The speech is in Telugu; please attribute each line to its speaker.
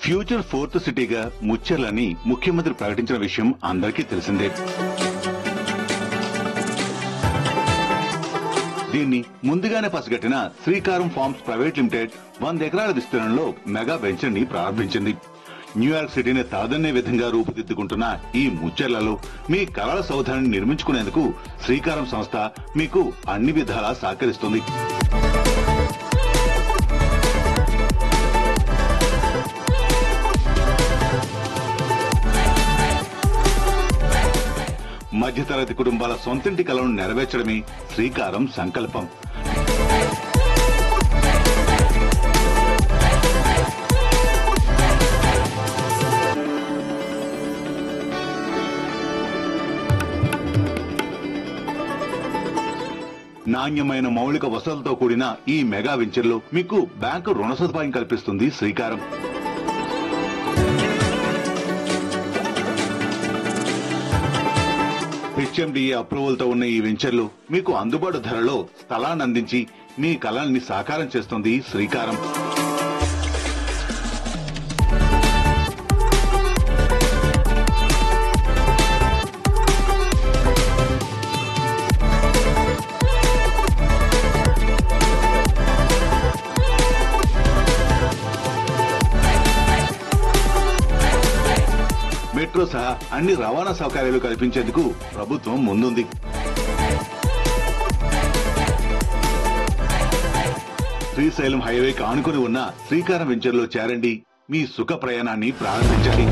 Speaker 1: ఫ్యూచర్ ఫోర్త్ సిటీగా ముచ్చెర్లని ముఖ్యమంత్రి ప్రకటించిన విషయం అందరికీ తెలిసిందే. దీన్ని ముందుగానే పసిగట్టిన శ్రీకారం ఫార్మ్స్ ప్రైవేట్ లిమిటెడ్ 100 ఎకరాల విస్తీర్ణంలో మెగా వెంచర్ ని ప్రారంభించింది. న్యూయార్క్ సిటీని తలదన్నే విధంగా రూపుదిద్దుకుంటున్న ఈ ముచ్చెర్లలో మీ కళల సౌధాన్ని నిర్మించుకునేందుకు శ్రీకారం సంస్థ మీకు అన్ని విధాలా సహకరిస్తుంది. మధ్యతరగతి కుటుంబాల సొంతింటి కలను నెరవేర్చడమే శ్రీకారం సంకల్పం. నాణ్యమైన మౌలిక వసతులతో కూడిన ఈ మెగా వెంచర్లో మీకు బ్యాంకు రుణ సదుపాయం కల్పిస్తుంది శ్రీకారం. హెచ్ఎండిఏ అప్రూవల్ తో ఉన్న ఈ వెంచర్లు మీకు అందుబాటు ధరలో స్థలాన్ని అందించి మీ కళల్ని సాకారం చేస్తుంది శ్రీకారం. మెట్రో సహా అన్ని రవాణా సౌకర్యాలు కల్పించేందుకు ప్రభుత్వం ముందుంది. శ్రీశైలం హైవేకి ఆనుకుని ఉన్న శ్రీకారం వెంచర్లో చేరండి, మీ సుఖ ప్రయాణాన్ని ప్రారంభించండి.